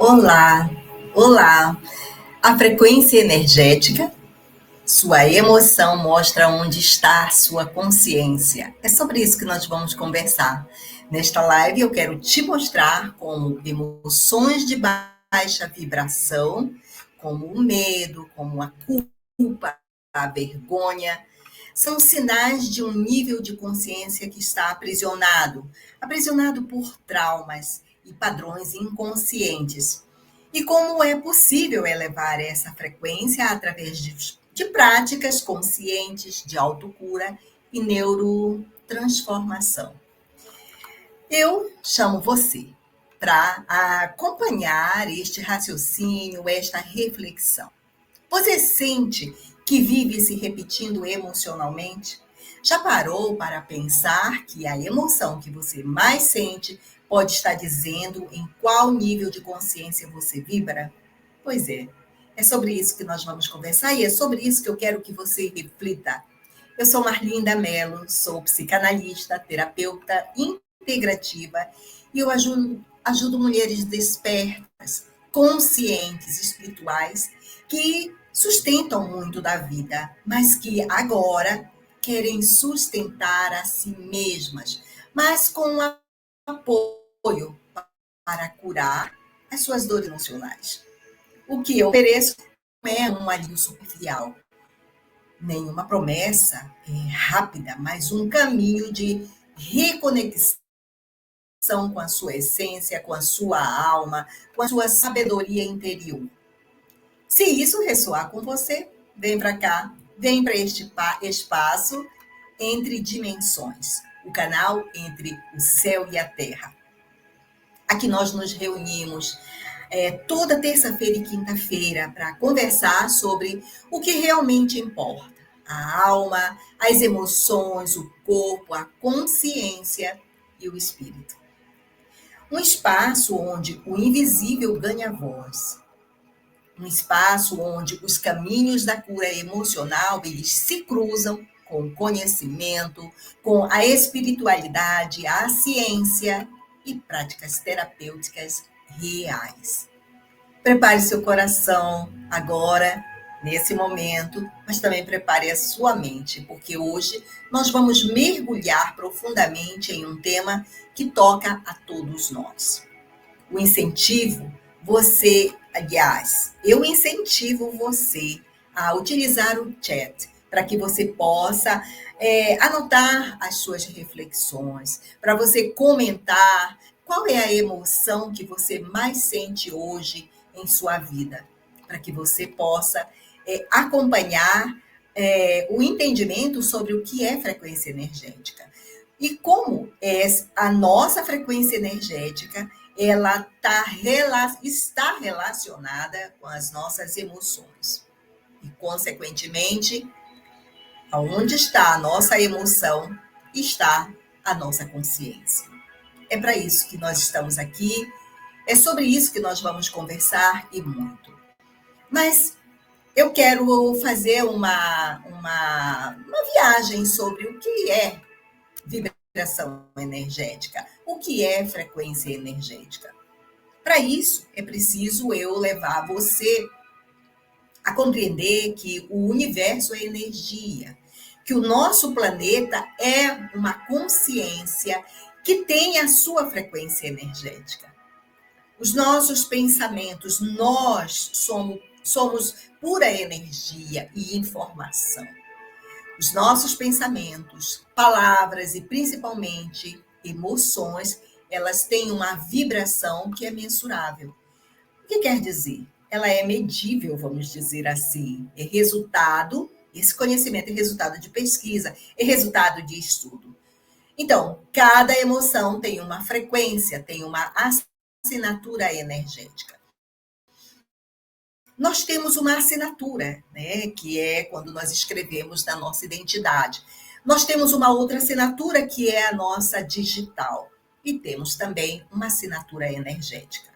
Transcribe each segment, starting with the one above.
Olá, olá. A frequência energética, sua emoção mostra onde está a sua consciência. É sobre isso que nós vamos conversar. Nesta live eu quero te mostrar como emoções de baixa vibração, como o medo, como a culpa, a vergonha, são sinais de um nível de consciência que está aprisionado por traumas e padrões inconscientes. E como é possível elevar essa frequência através de práticas conscientes de autocura e neurotransformação. Eu chamo você para acompanhar este raciocínio, esta reflexão. Você sente que vive se repetindo emocionalmente? Já parou para pensar que a emoção que você mais sente pode estar dizendo em qual nível de consciência você vibra? Pois é sobre isso que nós vamos conversar e é sobre isso que eu quero que você reflita. Eu sou Marlinda Mello, sou psicanalista, terapeuta integrativa e eu ajudo mulheres despertas, conscientes, espirituais, que sustentam muito da vida, mas que agora querem sustentar a si mesmas, mas com apoio para curar as suas dores emocionais. O que eu ofereço não é um alívio superficial, nenhuma promessa rápida, mas um caminho de reconexão com a sua essência, com a sua alma, com a sua sabedoria interior. Se isso ressoar com você, vem para cá, vem para este espaço entre dimensões, o canal entre o céu e a terra. Aqui nós nos reunimos toda terça-feira e quinta-feira para conversar sobre o que realmente importa: a alma, as emoções, o corpo, a consciência e o espírito. Um espaço onde o invisível ganha voz. Um espaço onde os caminhos da cura emocional eles se cruzam com o conhecimento, com a espiritualidade, a ciência e práticas terapêuticas reais. Prepare seu coração agora, nesse momento, mas também prepare a sua mente, porque hoje nós vamos mergulhar profundamente em um tema que toca a todos nós. O incentivo, eu incentivo você a utilizar o chat para que você possa anotar as suas reflexões, para você comentar qual é a emoção que você mais sente hoje em sua vida, para que você possa acompanhar o entendimento sobre o que é frequência energética. E como a nossa frequência energética está relacionada com as nossas emoções. E, consequentemente, aonde está a nossa emoção, está a nossa consciência. É para isso que nós estamos aqui, é sobre isso que nós vamos conversar e muito. Mas eu quero fazer uma viagem sobre o que é vibração energética, o que é frequência energética. Para isso, é preciso eu levar você a compreender que o universo é energia, que o nosso planeta é uma consciência que tem a sua frequência energética. Os nossos pensamentos, nós somos pura energia e informação. Os nossos pensamentos, palavras e principalmente emoções, elas têm uma vibração que é mensurável. O que quer dizer? Ela é medível, vamos dizer assim. É resultado, esse conhecimento é resultado de pesquisa, é resultado de estudo. Então, cada emoção tem uma frequência, tem uma assinatura energética. Nós temos uma assinatura, né, que é quando nós escrevemos na nossa identidade. Nós temos uma outra assinatura que é a nossa digital. E temos também uma assinatura energética.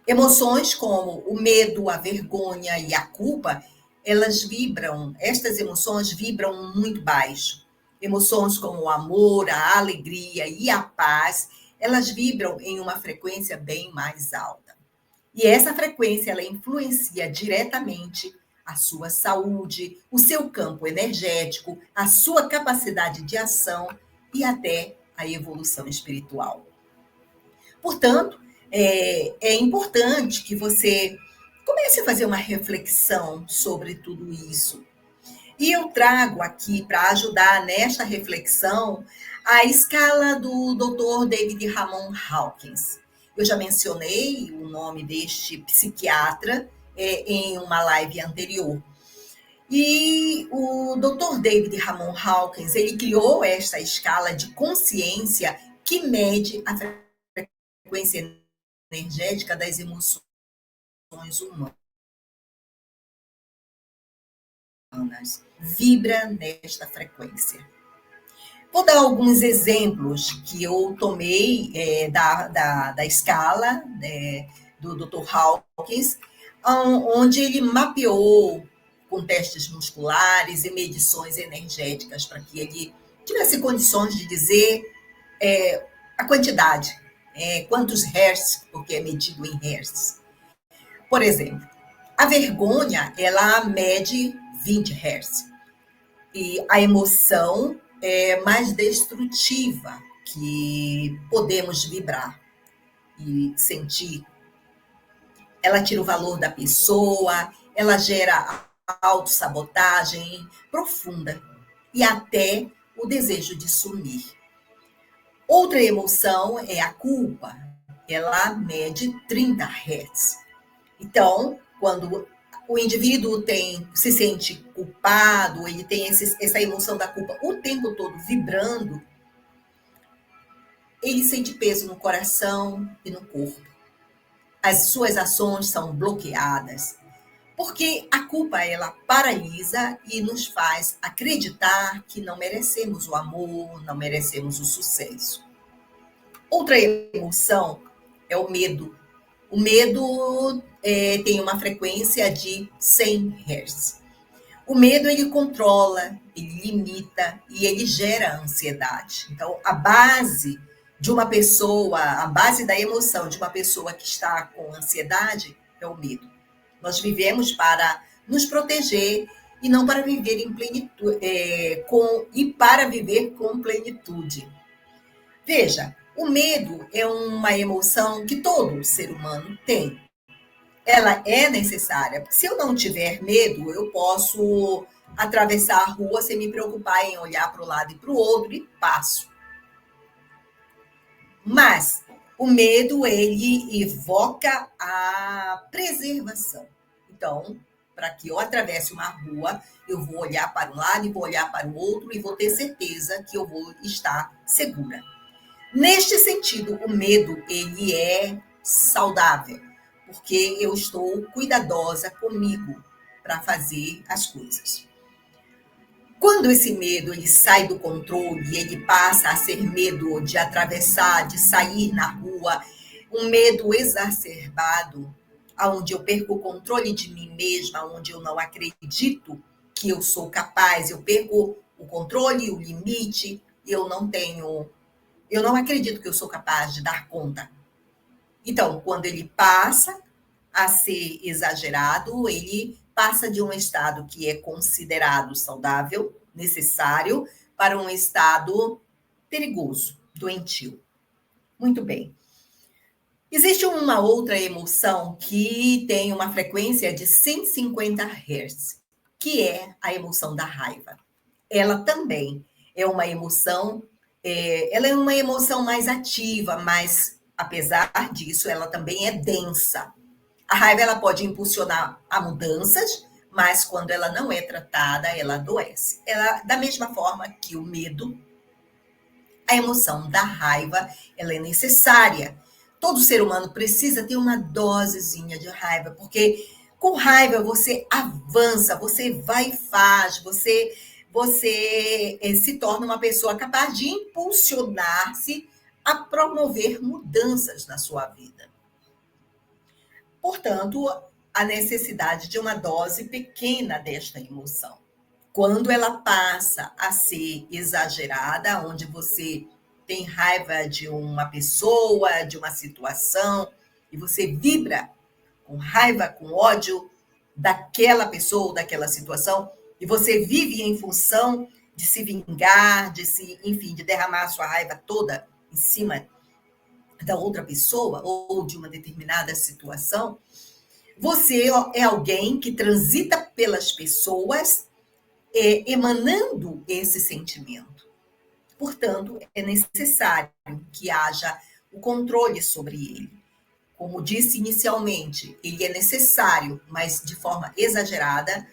Emoções como o medo, a vergonha e a culpa, estas emoções vibram muito baixo. Emoções como o amor, a alegria e a paz, elas vibram em uma frequência bem mais alta. E essa frequência ela influencia diretamente a sua saúde, o seu campo energético, a sua capacidade de ação e até a evolução espiritual. Portanto, é importante que você comece a fazer uma reflexão sobre tudo isso. E eu trago aqui para ajudar nesta reflexão a escala do Dr. David Ramon Hawkins. Eu já mencionei o nome deste psiquiatra em uma live anterior. E o Dr. David Ramon Hawkins, ele criou esta escala de consciência que mede a frequência energética das emoções humanas. Vibra nesta frequência. Vou dar alguns exemplos que eu tomei da escala do Dr. Hawkins, onde ele mapeou com testes musculares e medições energéticas para que ele tivesse condições de dizer a quantidade, quantos hertz, porque é medido em hertz. Por exemplo, a vergonha, ela mede 20 hertz. E a emoção é mais destrutiva que podemos vibrar e sentir. Ela tira o valor da pessoa, ela gera autossabotagem profunda e até o desejo de sumir. Outra emoção é a culpa. Ela mede 30 Hz. Então, quando o indivíduo se sente culpado, ele tem essa emoção da culpa o tempo todo vibrando, ele sente peso no coração e no corpo. As suas ações são bloqueadas, porque a culpa ela paralisa e nos faz acreditar que não merecemos o amor, não merecemos o sucesso. Outra emoção é o medo. O medo tem uma frequência de 100 Hz. O medo ele controla, ele limita e ele gera ansiedade. Então, a base de uma pessoa, a base da emoção de uma pessoa que está com ansiedade é o medo. Nós vivemos para nos proteger e não para viver em plenitude, para viver com plenitude. Veja, o medo é uma emoção que todo ser humano tem. Ela é necessária. Se eu não tiver medo, eu posso atravessar a rua sem me preocupar em olhar para o lado e para o outro e passo. Mas o medo, ele evoca a preservação. Então, para que eu atravesse uma rua, eu vou olhar para um lado e vou olhar para o outro e vou ter certeza que eu vou estar segura. Neste sentido, o medo, ele é saudável, porque eu estou cuidadosa comigo para fazer as coisas. Quando esse medo ele sai do controle, ele passa a ser medo de atravessar, de sair na rua, um medo exacerbado, onde eu perco o controle de mim mesma, onde eu não acredito que eu sou capaz, eu perco o controle, o limite, eu não acredito que eu sou capaz de dar conta. Então, quando ele passa a ser exagerado, ele passa de um estado que é considerado saudável, necessário, para um estado perigoso, doentio. Muito bem. Existe uma outra emoção que tem uma frequência de 150 Hz, que é a emoção da raiva. Ela também é uma emoção, ela é uma emoção mais ativa, mas apesar disso, ela também é densa. A raiva ela pode impulsionar a mudanças, mas quando ela não é tratada, ela adoece. Ela, da mesma forma que o medo, a emoção da raiva, ela é necessária. Todo ser humano precisa ter uma dosezinha de raiva, porque com raiva você avança, você vai e faz, você se torna uma pessoa capaz de impulsionar-se a promover mudanças na sua vida. Portanto, a necessidade de uma dose pequena desta emoção. Quando ela passa a ser exagerada, onde você tem raiva de uma pessoa, de uma situação, e você vibra com raiva, com ódio daquela pessoa ou daquela situação, e você vive em função de se vingar, enfim, de derramar a sua raiva toda em cima da outra pessoa ou de uma determinada situação, você é alguém que transita pelas pessoas emanando esse sentimento. Portanto, é necessário que haja o controle sobre ele. Como disse inicialmente, ele é necessário, mas de forma exagerada,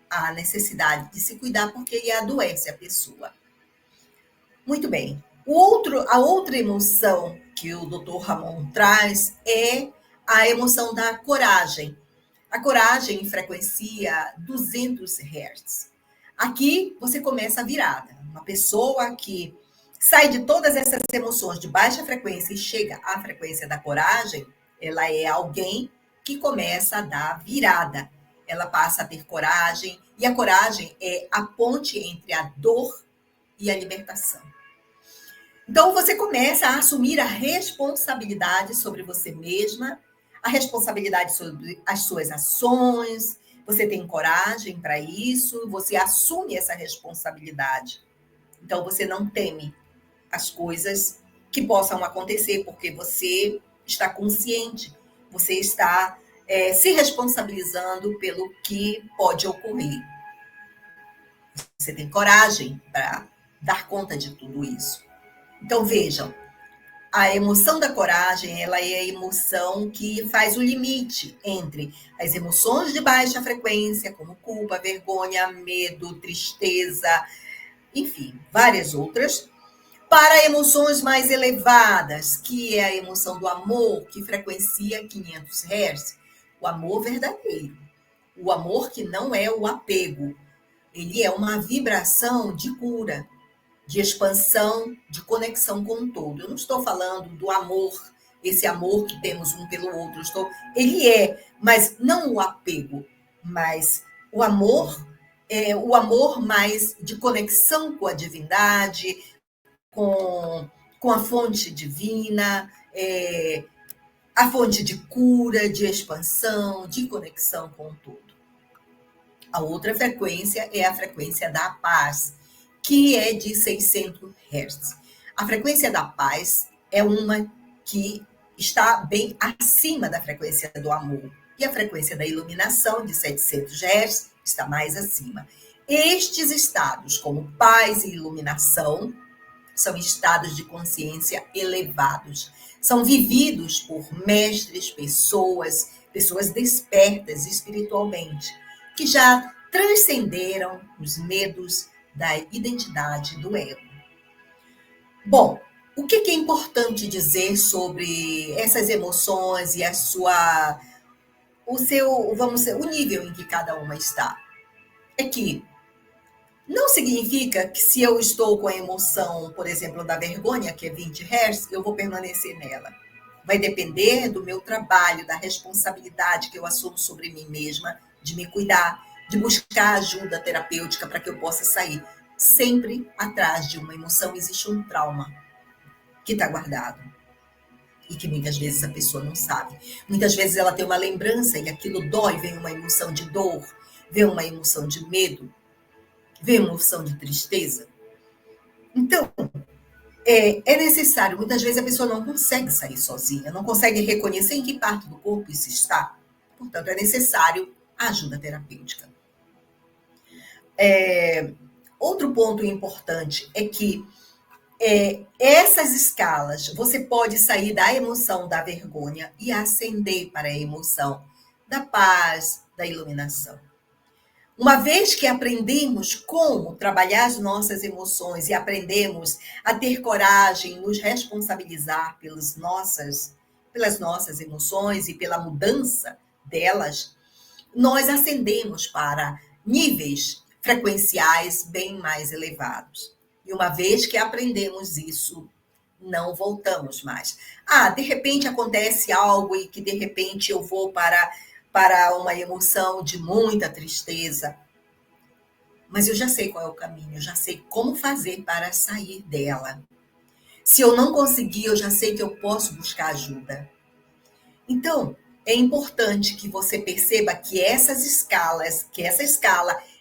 a necessidade de se cuidar porque ele adoece a pessoa. Muito bem. A outra emoção que o Dr. Ramon traz é a emoção da coragem. A coragem frequencia 200 Hz. Aqui você começa a virada. Uma pessoa que sai de todas essas emoções de baixa frequência e chega à frequência da coragem, ela é alguém que começa a dar virada. Ela passa a ter coragem, e a coragem é a ponte entre a dor e a libertação. Então, você começa a assumir a responsabilidade sobre você mesma, a responsabilidade sobre as suas ações, você tem coragem para isso, você assume essa responsabilidade. Então, você não teme as coisas que possam acontecer, porque você está consciente, você está se responsabilizando pelo que pode ocorrer. Você tem coragem para dar conta de tudo isso. Então, vejam, a emoção da coragem, ela é a emoção que faz o limite entre as emoções de baixa frequência, como culpa, vergonha, medo, tristeza, enfim, várias outras, para emoções mais elevadas, que é a emoção do amor, que frequencia 500 Hz, o amor verdadeiro, o amor que não é o apego, ele é uma vibração de cura, de expansão, de conexão com o todo. Eu não estou falando do amor, esse amor que temos um pelo outro. Ele é, mas não o apego, mas o amor mais de conexão com a divindade, com a fonte divina, a fonte de cura, de expansão, de conexão com o todo. A outra frequência é a frequência da paz, que é de 600 Hz. A frequência da paz é uma que está bem acima da frequência do amor. E a frequência da iluminação, de 700 Hz, está mais acima. Estes estados, como paz e iluminação, são estados de consciência elevados. São vividos por mestres, pessoas despertas espiritualmente, que já transcenderam os medos da identidade do ego. Bom, o que é importante dizer sobre essas emoções e o nível em que cada uma está? É que não significa que se eu estou com a emoção, por exemplo, da vergonha, que é 20 Hz, eu vou permanecer nela. Vai depender do meu trabalho, da responsabilidade que eu assumo sobre mim mesma, de me cuidar, de buscar ajuda terapêutica para que eu possa sair. Sempre atrás de uma emoção existe um trauma que está guardado e que muitas vezes a pessoa não sabe. Muitas vezes ela tem uma lembrança e aquilo dói, vem uma emoção de dor, vem uma emoção de medo, vem uma emoção de tristeza. Então, é necessário, muitas vezes a pessoa não consegue sair sozinha, não consegue reconhecer em que parte do corpo isso está. Portanto, é necessário a ajuda terapêutica. Outro ponto importante é que essas escalas, você pode sair da emoção da vergonha e ascender para a emoção da paz, da iluminação. Uma vez que aprendemos como trabalhar as nossas emoções e aprendemos a ter coragem, nos responsabilizar pelas nossas emoções e pela mudança delas, nós ascendemos para níveis frequenciais bem mais elevados. E uma vez que aprendemos isso, não voltamos mais. De repente acontece algo e que de repente eu vou para uma emoção de muita tristeza. Mas eu já sei qual é o caminho, eu já sei como fazer para sair dela. Se eu não conseguir, eu já sei que eu posso buscar ajuda. Então, é importante que você perceba que essa escala,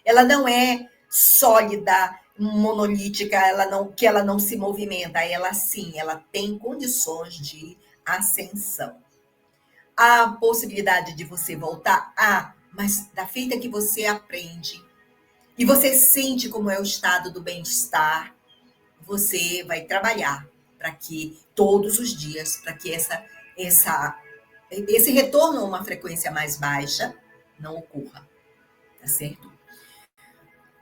ela não é sólida, monolítica, que ela não se movimenta, ela sim, ela tem condições de ascensão. Há possibilidade de você voltar? Mas da feita que você aprende e você sente como é o estado do bem-estar, você vai trabalhar para que todos os dias, para que esse retorno a uma frequência mais baixa não ocorra, tá certo?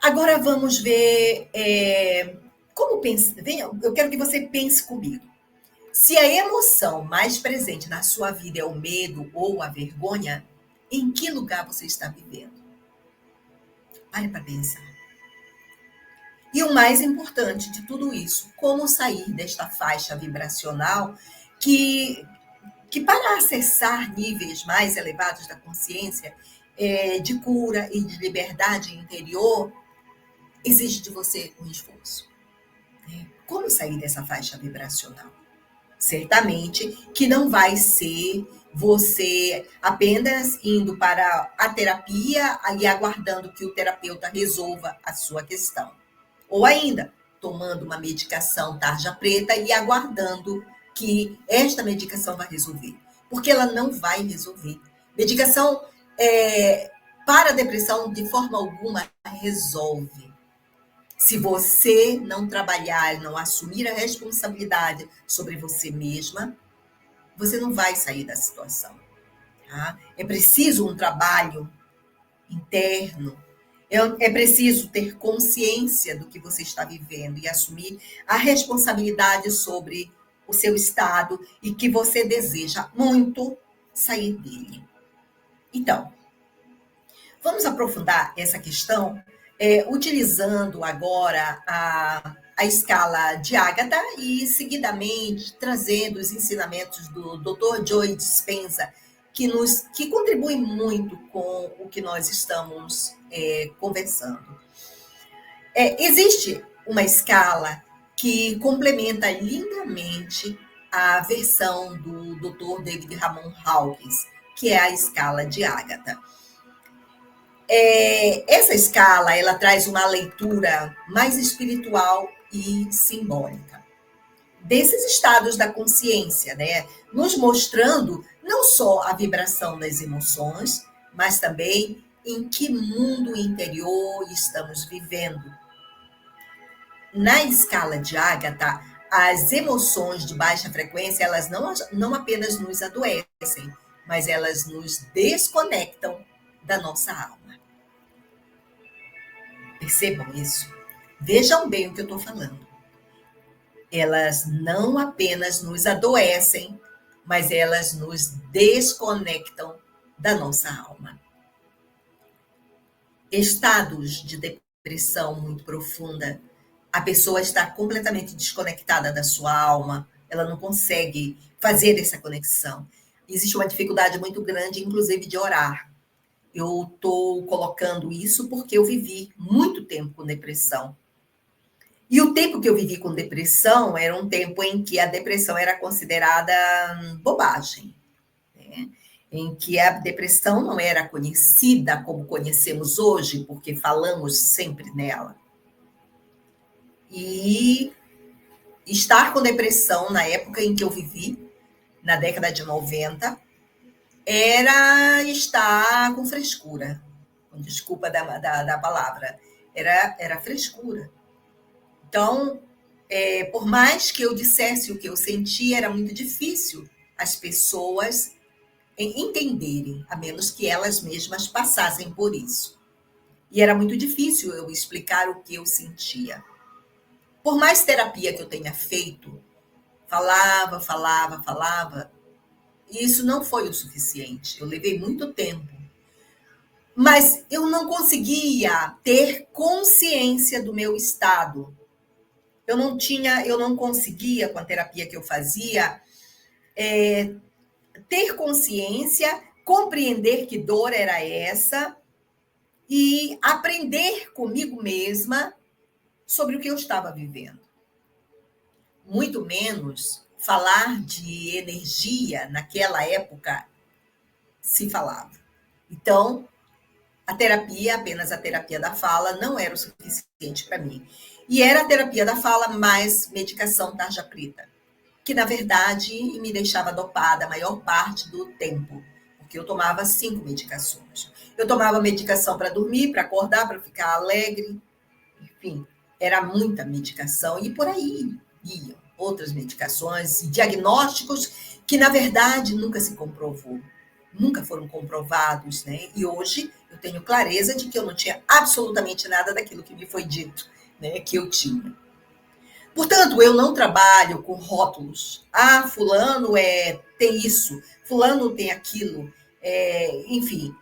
Agora vamos ver como pensa. Eu quero que você pense comigo. Se a emoção mais presente na sua vida é o medo ou a vergonha, em que lugar você está vivendo? Pare para pensar. E o mais importante de tudo isso, como sair desta faixa vibracional que, que para acessar níveis mais elevados da consciência, de cura e de liberdade interior, exige de você um esforço. Né? Como sair dessa faixa vibracional? Certamente que não vai ser você apenas indo para a terapia e aguardando que o terapeuta resolva a sua questão. Ou ainda, tomando uma medicação tarja preta e aguardando que esta medicação vai resolver. Porque ela não vai resolver. Medicação para a depressão, de forma alguma, resolve. Se você não trabalhar, não assumir a responsabilidade sobre você mesma, você não vai sair da situação. Tá? É preciso um trabalho interno, é preciso ter consciência do que você está vivendo e assumir a responsabilidade sobre o seu estado e que você deseja muito sair dele. Então, vamos aprofundar essa questão utilizando agora a escala de Agatha e, seguidamente, trazendo os ensinamentos do Dr. Joe Dispenza, que contribuem muito com o que nós estamos conversando. Existe uma escala que complementa lindamente a versão do Dr. David Ramon Hawkins, que é a escala de Agatha. Essa escala, ela traz uma leitura mais espiritual e simbólica desses estados da consciência, né? Nos mostrando não só a vibração das emoções, mas também em que mundo interior estamos vivendo. Na escala de Agatha, as emoções de baixa frequência, elas não apenas nos adoecem, mas elas nos desconectam da nossa alma. Percebam isso. Vejam bem o que eu estou falando. Elas não apenas nos adoecem, mas elas nos desconectam da nossa alma. Estados de depressão muito profunda, a pessoa está completamente desconectada da sua alma, ela não consegue fazer essa conexão. Existe uma dificuldade muito grande, inclusive, de orar. Eu estou colocando isso porque eu vivi muito tempo com depressão. E o tempo que eu vivi com depressão era um tempo em que a depressão era considerada bobagem, né? Em que a depressão não era conhecida como conhecemos hoje, porque falamos sempre nela. E estar com depressão na época em que eu vivi, na década de 90, era estar com frescura. Desculpa da palavra. Era frescura. Então, por mais que eu dissesse o que eu sentia, era muito difícil as pessoas entenderem, a menos que elas mesmas passassem por isso. E era muito difícil eu explicar o que eu sentia. Por mais terapia que eu tenha feito, falava, e isso não foi o suficiente. Eu levei muito tempo. Mas eu não conseguia ter consciência do meu estado. Eu não conseguia, com a terapia que eu fazia, ter consciência, compreender que dor era essa e aprender comigo mesma sobre o que eu estava vivendo. Muito menos falar de energia naquela época se falava. Então, a terapia, apenas a terapia da fala, não era o suficiente para mim. E era a terapia da fala mais medicação tarja preta, que na verdade me deixava dopada a maior parte do tempo, porque eu tomava 5 medicações. Eu tomava medicação para dormir, para acordar, para ficar alegre, enfim, era muita medicação e por aí iam outras medicações, diagnósticos que na verdade nunca se comprovou, nunca foram comprovados, né? E hoje eu tenho clareza de que eu não tinha absolutamente nada daquilo que me foi dito, né, que eu tinha. Portanto, eu não trabalho com rótulos. Ah, fulano tem isso, fulano tem aquilo. Enfim,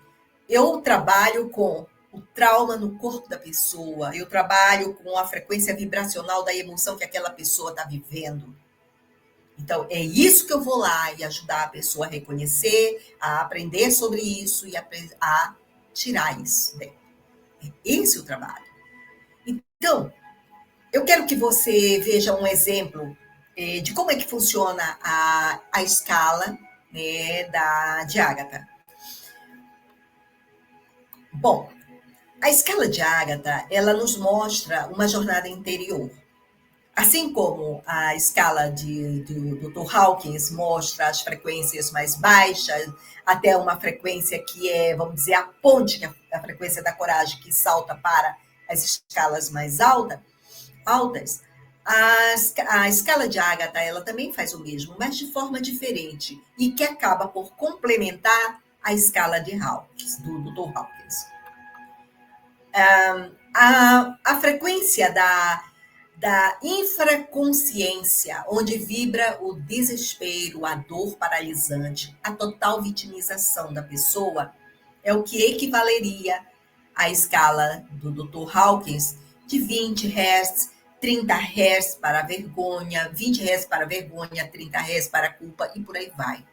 eu trabalho com o trauma no corpo da pessoa, eu trabalho com a frequência vibracional da emoção que aquela pessoa está vivendo. Então, é isso que eu vou lá e ajudar a pessoa a reconhecer, a aprender sobre isso e a tirar isso dela. Esse é o trabalho. Então, eu quero que você veja um exemplo de como é que funciona a escala, né, de Agatha. Bom, a escala de Agatha, ela nos mostra uma jornada interior. Assim como a escala do Dr. Hawkins mostra as frequências mais baixas, até uma frequência que é, vamos dizer, a ponte, que é a frequência da coragem, que salta para as escalas mais altas, a escala de Agatha, ela também faz o mesmo, mas de forma diferente, e que acaba por complementar a escala de Hawkins, do Dr. Hawkins. A frequência da infraconsciência, onde vibra o desespero, a dor paralisante, a total vitimização da pessoa, é o que equivaleria à escala do Dr. Hawkins de 20 Hz, 30 Hz para a vergonha, 20 Hz para a vergonha, 30 Hz para a culpa e por aí vai.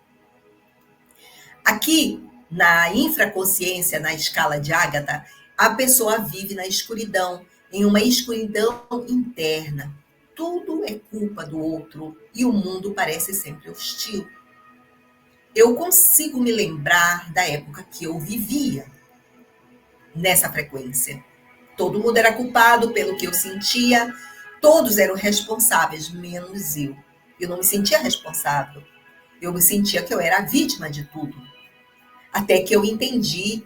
Aqui, na infraconsciência, na escala de Agatha, a pessoa vive na escuridão, em uma escuridão interna. Tudo é culpa do outro e o mundo parece sempre hostil. Eu consigo me lembrar da época que eu vivia nessa frequência. Todo mundo era culpado pelo que eu sentia, todos eram responsáveis, menos eu. Eu não me sentia responsável. Eu me sentia que eu era a vítima de tudo. Até que eu entendi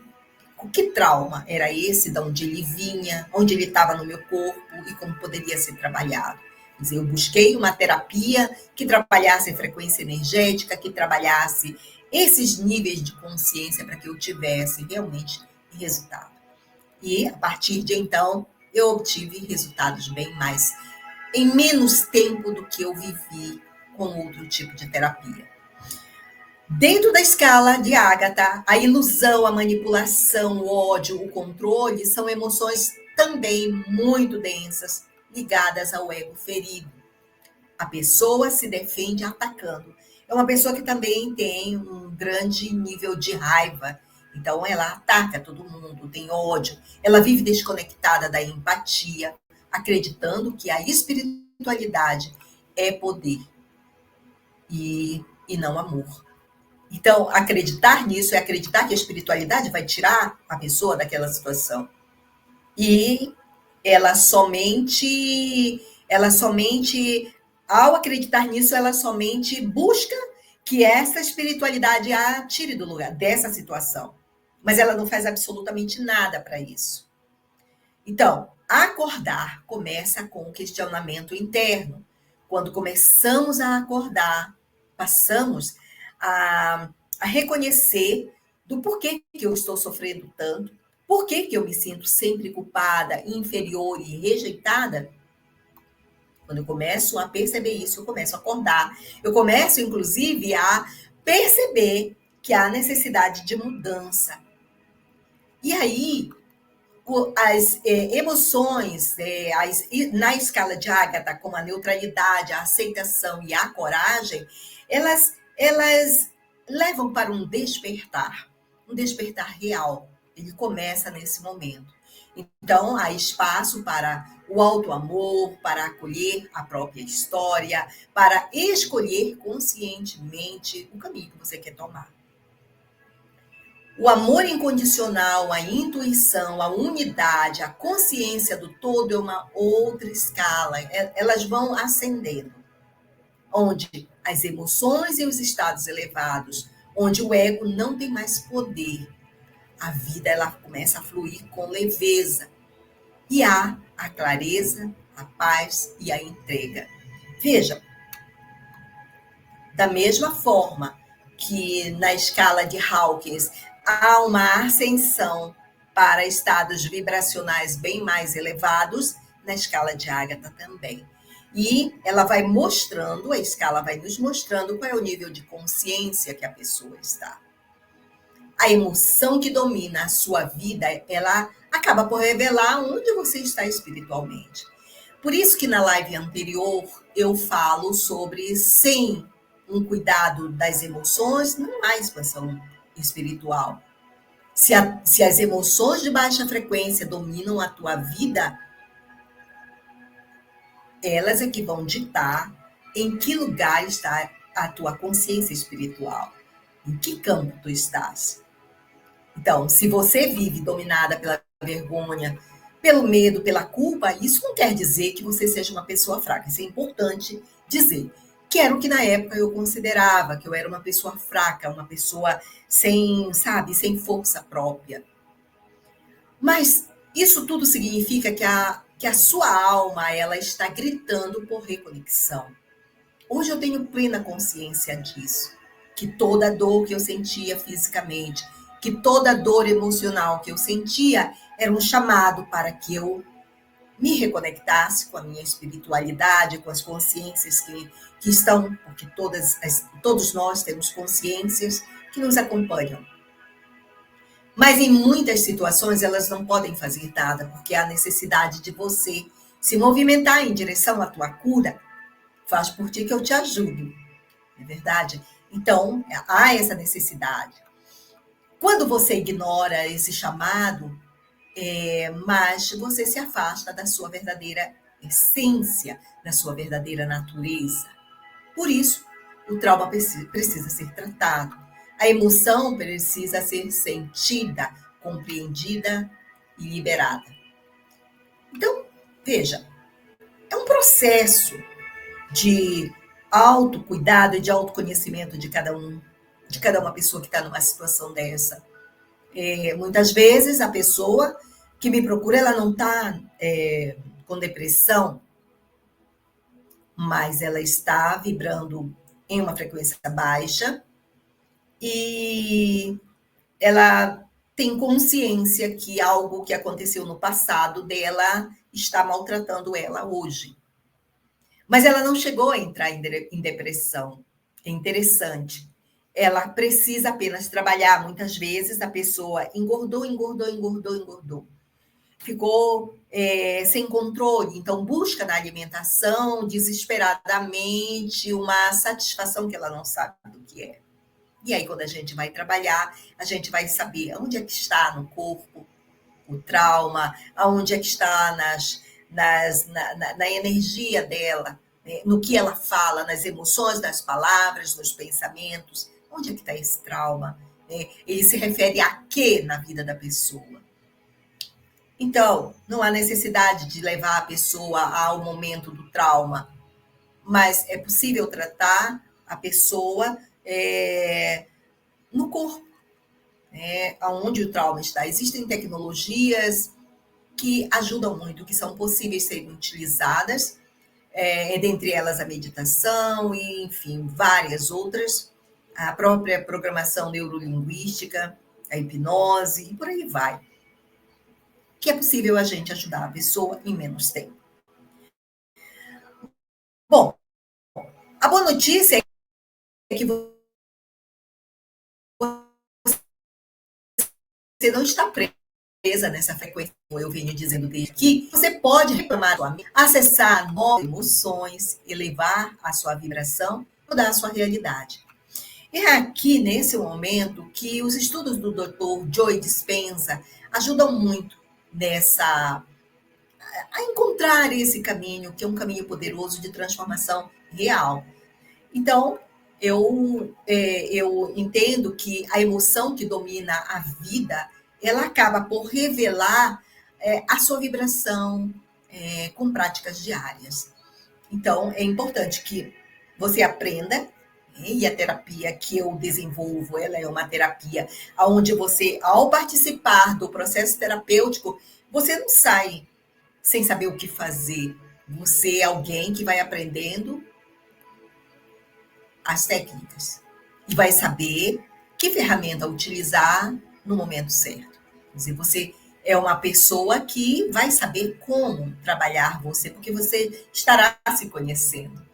que trauma era esse, de onde ele vinha, onde ele estava no meu corpo e como poderia ser trabalhado. Quer dizer, eu busquei uma terapia que trabalhasse a frequência energética, que trabalhasse esses níveis de consciência para que eu tivesse realmente resultado. E, a partir de então, eu obtive resultados bem mais, em menos tempo do que eu vivi com outro tipo de terapia. Dentro da escala de Agatha, a ilusão, a manipulação, o ódio, o controle são emoções também muito densas, ligadas ao ego ferido. A pessoa se defende atacando. É uma pessoa que também tem um grande nível de raiva. Então, ela ataca todo mundo, tem ódio. Ela vive desconectada da empatia, acreditando que a espiritualidade é poder e não amor. Então, acreditar nisso é acreditar que a espiritualidade vai tirar a pessoa daquela situação. E ela somente, ao acreditar nisso, ela somente busca que essa espiritualidade a tire do lugar dessa situação. Mas ela não faz absolutamente nada para isso. Então, acordar começa com o questionamento interno. Quando começamos a acordar, passamos a reconhecer do porquê que eu estou sofrendo tanto, por que eu me sinto sempre culpada, inferior e rejeitada. Quando eu começo a perceber isso, eu começo a acordar. Eu começo, inclusive, a perceber que há necessidade de mudança. E aí, as emoções, na escala de Agatha, como a neutralidade, a aceitação e a coragem, elas levam para um despertar real. Ele começa nesse momento. Então, há espaço para o auto-amor, para acolher a própria história, para escolher conscientemente o caminho que você quer tomar. O amor incondicional, a intuição, a unidade, a consciência do todo é uma outra escala. Elas vão ascendendo, onde as emoções e os estados elevados, onde o ego não tem mais poder, a vida ela começa a fluir com leveza. E há a clareza, a paz e a entrega. Veja, da mesma forma que na escala de Hawkins há uma ascensão para estados vibracionais bem mais elevados, na escala de Ágata também. E ela vai mostrando, a escala vai nos mostrando qual é o nível de consciência que a pessoa está. A emoção que domina a sua vida, ela acaba por revelar onde você está espiritualmente. Por isso que na live anterior eu falo sobre sem um cuidado das emoções, não há expansão espiritual. Se as emoções de baixa frequência dominam a tua vida, elas é que vão ditar em que lugar está a tua consciência espiritual, em que campo tu estás. Então, se você vive dominada pela vergonha, pelo medo, pela culpa, isso não quer dizer que você seja uma pessoa fraca. Isso é importante dizer. Que era o que na época eu considerava, que eu era uma pessoa fraca, uma pessoa sem, sabe, sem força própria. Mas isso tudo significa que a sua alma, ela está gritando por reconexão. Hoje eu tenho plena consciência disso, que toda dor que eu sentia fisicamente, que toda dor emocional que eu sentia era um chamado para que eu me reconectasse com a minha espiritualidade, com as consciências que estão, porque todos nós temos consciências que nos acompanham. Mas em muitas situações elas não podem fazer nada, porque há necessidade de você se movimentar em direção à tua cura. Faz por ti que eu te ajudo, não é verdade? Então, há essa necessidade. Quando você ignora esse chamado, mas você se afasta da sua verdadeira essência, da sua verdadeira natureza. Por isso, o trauma precisa ser tratado. A emoção precisa ser sentida, compreendida e liberada. Então, veja, é um processo de autocuidado e de autoconhecimento de cada um, de cada uma pessoa que está numa situação dessa. Muitas vezes a pessoa que me procura, ela não está com depressão, mas ela está vibrando em uma frequência baixa e ela tem consciência que algo que aconteceu no passado dela está maltratando ela hoje. Mas ela não chegou a entrar em depressão. É interessante. Ela precisa apenas trabalhar. Muitas vezes a pessoa engordou, engordou, engordou, engordou. Ficou sem controle. Então, busca na alimentação, desesperadamente, uma satisfação que ela não sabe do que é. E aí, quando a gente vai trabalhar, a gente vai saber onde é que está no corpo o trauma, aonde é que está na energia dela, né? No que ela fala, nas emoções, nas palavras, nos pensamentos. Onde é que está esse trauma? Né? Ele se refere a quê na vida da pessoa? Então, não há necessidade de levar a pessoa ao momento do trauma, mas é possível tratar a pessoa no corpo, né? Onde o trauma está. Existem tecnologias que ajudam muito, que são possíveis serem utilizadas, dentre elas a meditação e, enfim, várias outras, a própria programação neurolinguística, a hipnose, e por aí vai. Que é possível a gente ajudar a pessoa em menos tempo. Bom, a boa notícia é que você não está presa nessa frequência, como eu venho dizendo desde aqui. Você pode reclamar, acessar novas emoções, elevar a sua vibração, mudar a sua realidade. É aqui, nesse momento, que os estudos do Dr. Joe Dispenza ajudam muito a encontrar esse caminho, que é um caminho poderoso de transformação real. Então, eu entendo que a emoção que domina a vida, ela acaba por revelar a sua vibração com práticas diárias. Então, é importante que você aprenda, né, e a terapia que eu desenvolvo, ela é uma terapia onde você, ao participar do processo terapêutico, você não sai sem saber o que fazer. Você é alguém que vai aprendendo as técnicas e vai saber que ferramenta utilizar no momento certo. Quer dizer, você é uma pessoa que vai saber como trabalhar você, porque você estará se conhecendo.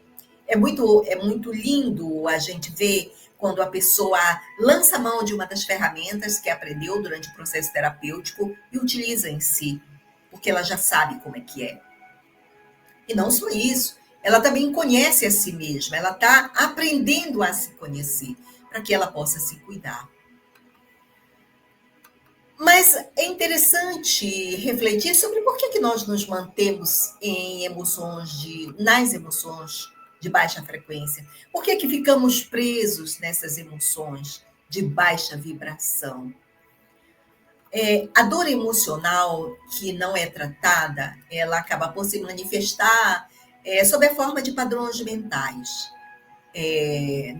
É muito lindo a gente ver quando a pessoa lança a mão de uma das ferramentas que aprendeu durante o processo terapêutico e utiliza em si, porque ela já sabe como é que é. E não só isso, ela também conhece a si mesma, ela está aprendendo a se conhecer, para que ela possa se cuidar. Mas é interessante refletir sobre por que, que nós nos mantemos nas emoções de baixa frequência. Por que, que ficamos presos nessas emoções de baixa vibração? A dor emocional que não é tratada, ela acaba por se manifestar sob a forma de padrões mentais.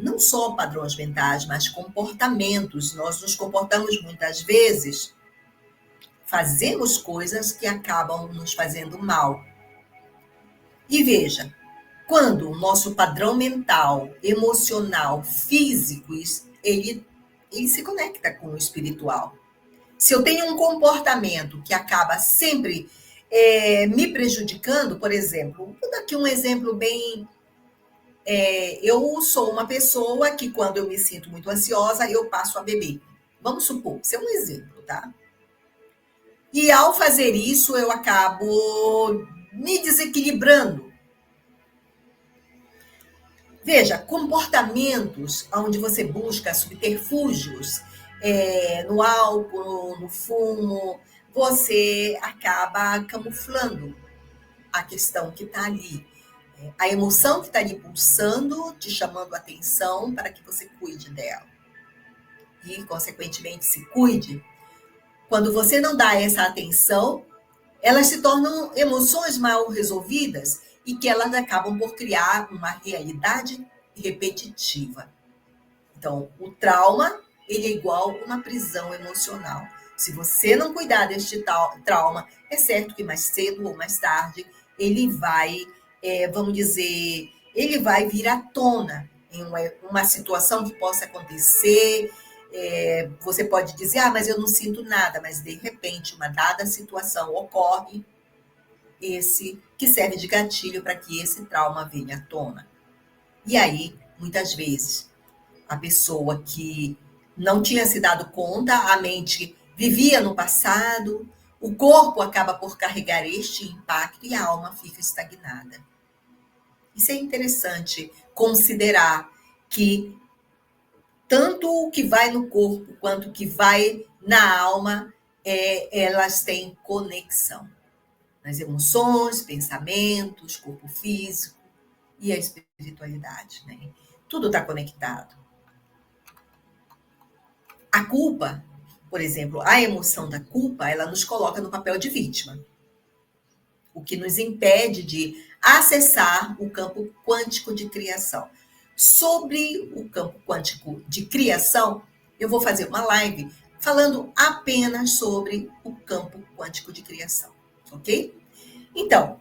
Não só padrões mentais, mas comportamentos. Nós nos comportamos muitas vezes, fazemos coisas que acabam nos fazendo mal. E veja, quando o nosso padrão mental, emocional, físico, ele se conecta com o espiritual. Se eu tenho um comportamento que acaba sempre me prejudicando, por exemplo, vou dar aqui um exemplo bem. Eu sou uma pessoa que, quando eu me sinto muito ansiosa, eu passo a beber. Vamos supor, isso é um exemplo, tá? E ao fazer isso, eu acabo me desequilibrando. Veja, comportamentos onde você busca subterfúgios, no álcool, no fumo, você acaba camuflando a questão que está ali. A emoção que está ali pulsando, te chamando a atenção para que você cuide dela. E, consequentemente, se cuide. Quando você não dá essa atenção, elas se tornam emoções mal resolvidas e que elas acabam por criar uma realidade repetitiva. Então, o trauma, ele é igual a uma prisão emocional. Se você não cuidar deste trauma, é certo que mais cedo ou mais tarde ele vai, vamos dizer, ele vai vir à tona em uma situação que possa acontecer. Você pode dizer, mas eu não sinto nada, mas de repente uma dada situação ocorre, esse que serve de gatilho para que esse trauma venha à tona. E aí, muitas vezes, a pessoa que não tinha se dado conta, a mente vivia no passado, o corpo acaba por carregar este impacto e a alma fica estagnada. Isso é interessante considerar que tanto o que vai no corpo quanto o que vai na alma, elas têm conexão. Nas emoções, pensamentos, corpo físico e a espiritualidade, né? Tudo está conectado. A culpa, por exemplo, a emoção da culpa, ela nos coloca no papel de vítima, o que nos impede de acessar o campo quântico de criação. Sobre o campo quântico de criação, eu vou fazer uma live falando apenas sobre o campo quântico de criação, ok? Então,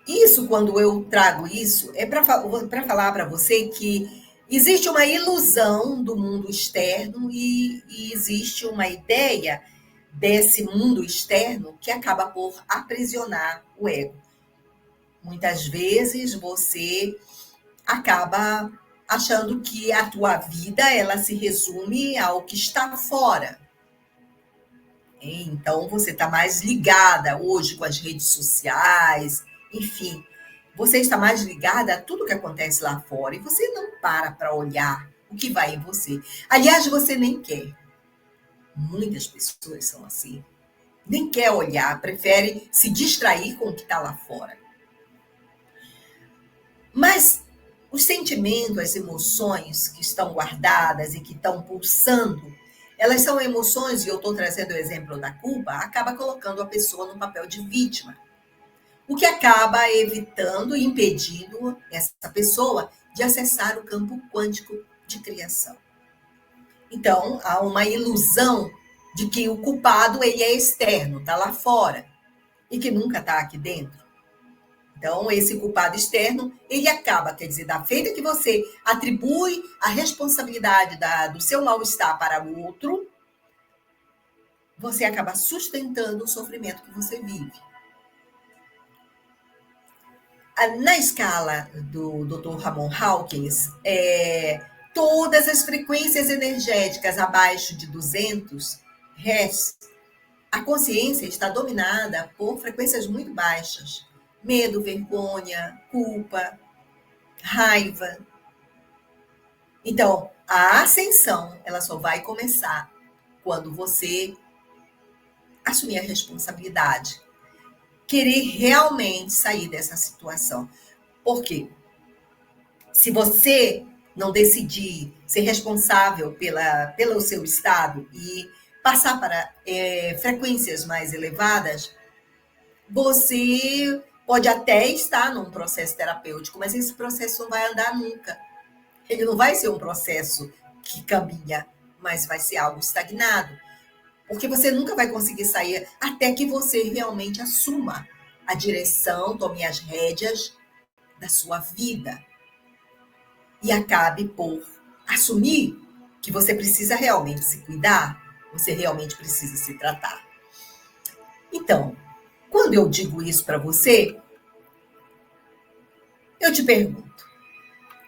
isso, quando eu trago isso, é para falar para você que existe uma ilusão do mundo externo e existe uma ideia desse mundo externo que acaba por aprisionar o ego. Muitas vezes você acaba achando que a tua vida ela se resume ao que está fora. Então você está mais ligada hoje com as redes sociais, enfim, você está mais ligada a tudo que acontece lá fora e você não para olhar o que vai em você. Aliás, você nem quer. Muitas pessoas são assim. Nem quer olhar, prefere se distrair com o que está lá fora. Mas Os sentimentos, as emoções que estão guardadas e que estão pulsando, elas são emoções, e eu estou trazendo o exemplo da culpa, acaba colocando a pessoa no papel de vítima, o que acaba evitando e impedindo essa pessoa de acessar o campo quântico de criação. Então, há uma ilusão de que o culpado ele é externo, está lá fora, e que nunca está aqui dentro. Então, esse culpado externo, ele acaba, quer dizer, da feita que você atribui a responsabilidade do seu mal-estar para o outro, você acaba sustentando o sofrimento que você vive. Na escala do Dr. Ramon Hawkins, todas as frequências energéticas abaixo de 200 Hz, a consciência está dominada por frequências muito baixas. Medo, vergonha, culpa, raiva. Então, a ascensão, ela só vai começar quando você assumir a responsabilidade. Querer realmente sair dessa situação. Por quê? Se você não decidir ser responsável pelo seu estado e passar para frequências mais elevadas, você pode até estar num processo terapêutico, mas esse processo não vai andar nunca. Ele não vai ser um processo que caminha, mas vai ser algo estagnado. Porque você nunca vai conseguir sair até que você realmente assuma a direção, tome as rédeas da sua vida. E acabe por assumir que você precisa realmente se cuidar, você realmente precisa se tratar. Então, quando eu digo isso para você, eu te pergunto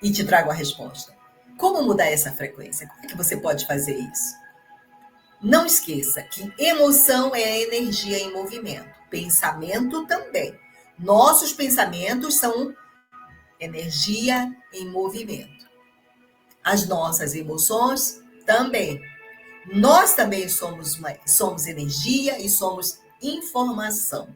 e te trago a resposta. Como mudar essa frequência? Como é que você pode fazer isso? Não esqueça que emoção é energia em movimento, pensamento também. Nossos pensamentos são energia em movimento. As nossas emoções também. Nós também somos energia e somos informação.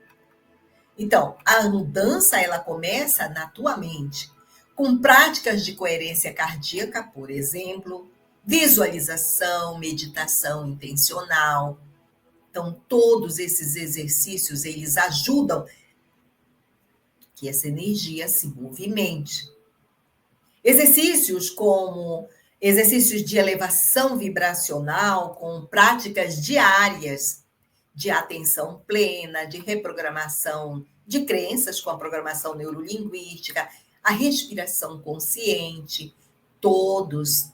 Então, a mudança ela começa na tua mente, com práticas de coerência cardíaca, por exemplo, visualização, meditação intencional. Então, todos esses exercícios, eles ajudam que essa energia se movimente. Exercícios como exercícios de elevação vibracional, com práticas diárias de atenção plena, de reprogramação de crenças com a programação neurolinguística, a respiração consciente, todas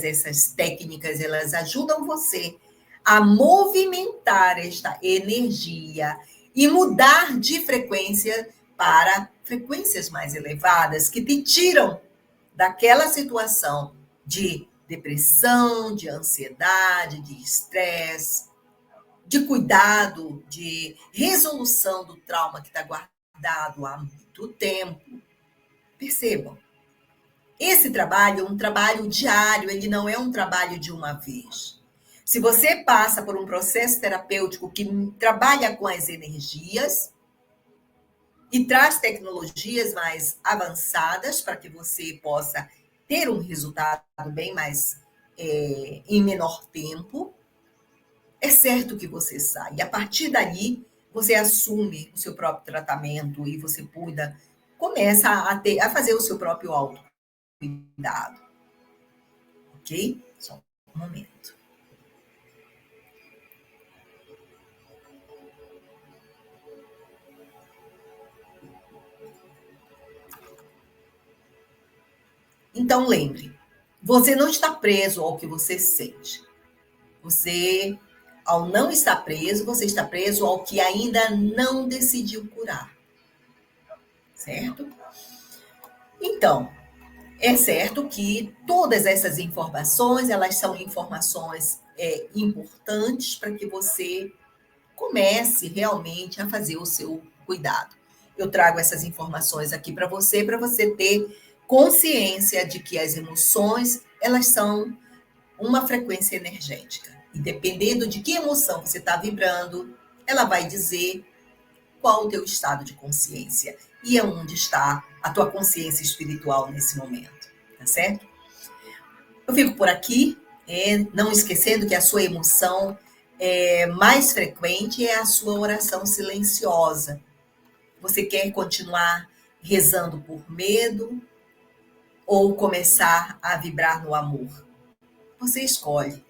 essas técnicas, elas ajudam você a movimentar esta energia e mudar de frequência para frequências mais elevadas, que te tiram daquela situação de depressão, de ansiedade, de estresse, de cuidado, de resolução do trauma que está guardado há muito tempo. Percebam, esse trabalho é um trabalho diário, ele não é um trabalho de uma vez. Se você passa por um processo terapêutico que trabalha com as energias e traz tecnologias mais avançadas para que você possa ter um resultado bem mais em menor tempo, é certo que você sai. E a partir dali, você assume o seu próprio tratamento e você começa a fazer o seu próprio autocuidado. Ok? Só um momento. Então, lembre, você não está preso ao que você sente. Você, ao não estar preso, você está preso ao que ainda não decidiu curar. Certo? Então, é certo que todas essas informações, elas são informações importantes para que você comece realmente a fazer o seu cuidado. Eu trago essas informações aqui para você ter consciência de que as emoções, elas são uma frequência energética. E dependendo de que emoção você está vibrando, ela vai dizer qual o teu estado de consciência e onde está a tua consciência espiritual nesse momento. tá certo? Eu fico por aqui, não esquecendo que a sua emoção mais frequente é a sua oração silenciosa. Você quer continuar rezando por medo ou começar a vibrar no amor? Você escolhe.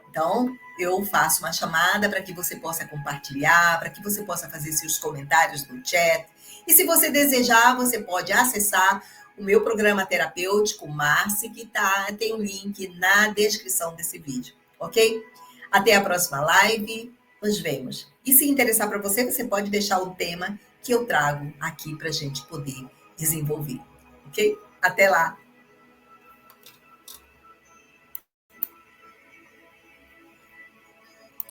Então, eu faço uma chamada para que você possa compartilhar, para que você possa fazer seus comentários no chat. E se você desejar, você pode acessar o meu programa terapêutico, Marci, que tem o link na descrição desse vídeo, ok? Até a próxima live, nos vemos. E se interessar para você, você pode deixar o tema que eu trago aqui para a gente poder desenvolver, ok? Até lá!